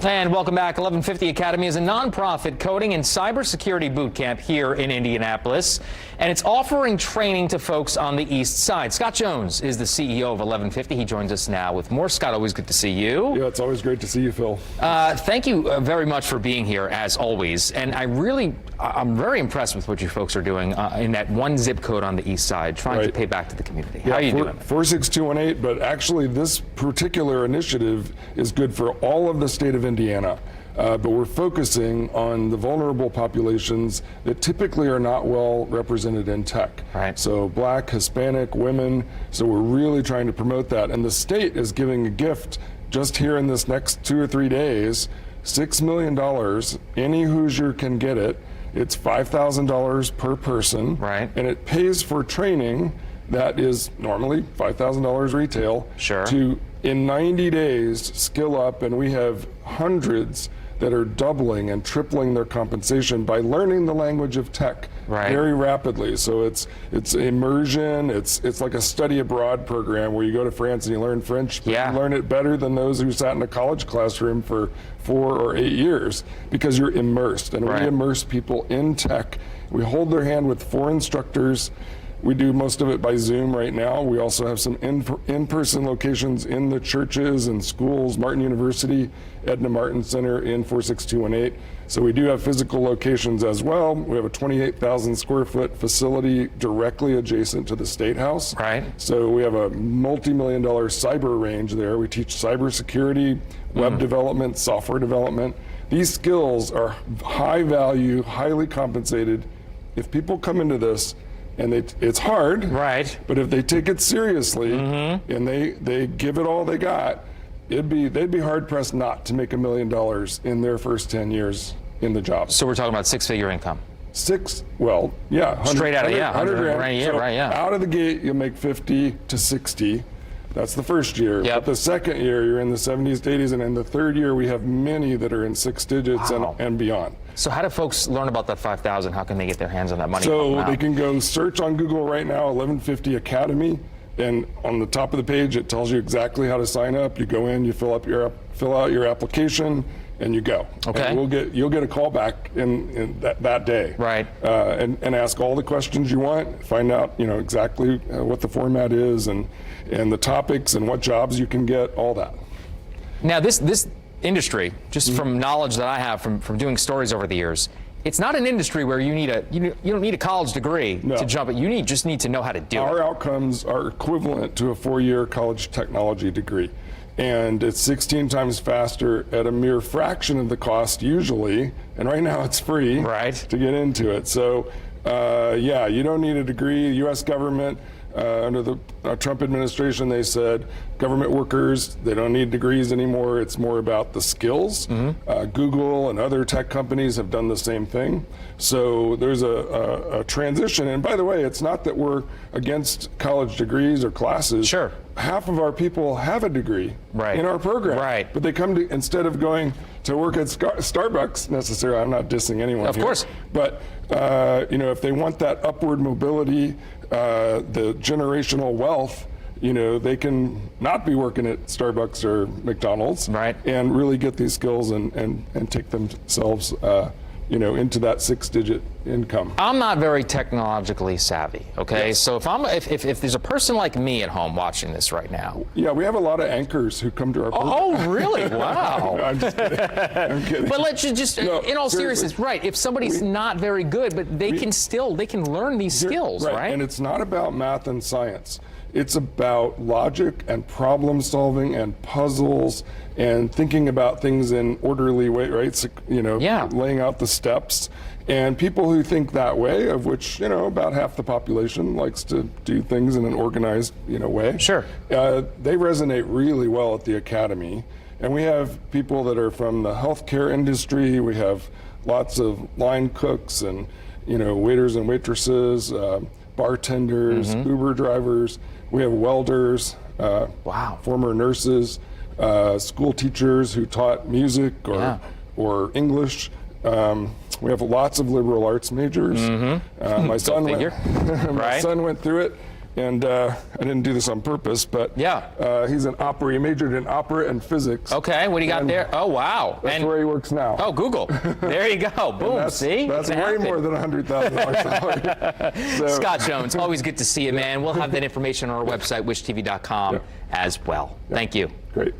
And welcome back. 1150 Academy is a nonprofit coding and cybersecurity boot camp here in Indianapolis, and it's offering training to folks on the east side. Scott Jones is the CEO of 1150. He joins us now with more. Scott, always good to see you. Yeah, it's always great to see you, Phil. Thank you very much for being here, as always. And I'm very impressed with what you folks are doing in that one zip code on the east side, trying to pay back to the community. How are you doing? 46218, but actually this particular initiative is good for all of the state of Indiana. But we're focusing on the vulnerable populations that typically are not well represented in tech. Right. So Black, Hispanic, women. So we're really trying to promote that. And the state is giving a gift just here in this next 2 or 3 days, $6 million. Any Hoosier can get it. It's $5,000 per person. Right. And it pays for training that is normally $5,000 retail. Sure. To, in 90 days, skill up, and we have hundreds that are doubling and tripling their compensation by learning the language of tech very rapidly. So it's immersion. It's like a study abroad program where you go to France and you learn French, but you learn it better than those who sat in a college classroom for 4 or 8 years because you're immersed. And we immerse people in tech. We hold their hand with 4 instructors. We do most of it by Zoom right now. We also have some in-person locations in the churches and schools, Martin University, Edna Martin Center in 46218. So we do have physical locations as well. We have a 28,000 square foot facility directly adjacent to the State House. Right. So we have a multi-million-dollar cyber range there. We teach cybersecurity, web development, software development. These skills are high value, highly compensated. If people come into this, and it's hard, but if they take it seriously and they give it all they got, they'd be hard pressed not to make $1 million in their first 10 years in the job. So we're talking about 6-figure income. Well, yeah, straight out of 100 grand. Right, so right, yeah. Out of the gate, you'll make 50 to 60. That's the first year. Yep. But the second year, you're in the 70s to 80s, and in the third year, we have many that are in 6 digits and beyond. So how do folks learn about that 5,000? How can they get their hands on that money? So they can go search on Google right now, 1150 Academy, and on the top of the page, it tells you exactly how to sign up. You go in, you fill out your application, and you go. Okay. And you'll get a call back in that day. Right. And ask all the questions you want. Find out exactly what the format is and the topics and what jobs you can get. All that. Now this industry, just from knowledge that I have from doing stories over the years, it's not an industry where you don't need a college degree to jump it. You just need to know how to do it. Our outcomes are equivalent to a 4-year college technology degree. And it's 16 times faster at a mere fraction of the cost usually. And right now it's free to get into it. So you don't need a degree. The U.S. government, under the Trump administration, they said government workers, they don't need degrees anymore. It's more about the skills. Google and other tech companies have done the same thing. So there's a transition. And by the way, it's not that we're against college degrees or classes. Sure. Half of our people have a degree in our program. But they come to, instead of going to work at Starbucks necessarily, I'm not dissing anyone here. Of course. But if they want that upward mobility, the generational wealth, they can not be working at Starbucks or McDonald's and really get these skills and take themselves into that 6-digit income. I'm not very technologically savvy, okay? Yes. So if there's a person like me at home watching this right now. Yeah, we have a lot of anchors who come to our program. Oh, really? Wow. No, I'm just kidding. I'm kidding. But let's just, in all seriousness, if somebody's not very good, but they can learn these skills, right? And it's not about math and science. It's about logic and problem solving and puzzles and thinking about things in orderly way, right? So, laying out the steps. And people who think that way, of which, about half the population likes to do things in an organized, way. Sure. They resonate really well at the Academy. And we have people that are from the healthcare industry. We have lots of line cooks and, waiters and waitresses, bartenders, Uber drivers. We have welders, former nurses, school teachers who taught music or English. We have lots of liberal arts majors. My son went through it. And I didn't do this on purpose, but yeah, he's an opera. He majored in opera and physics. Okay, what do you got there? Oh, wow. That's where he works now. Oh, Google. There you go. Boom. See? That's way more than $100,000 salary. So. Scott Jones, always good to see you, man. We'll have that information on our website, wishtv.com, as well. Thank you. Great.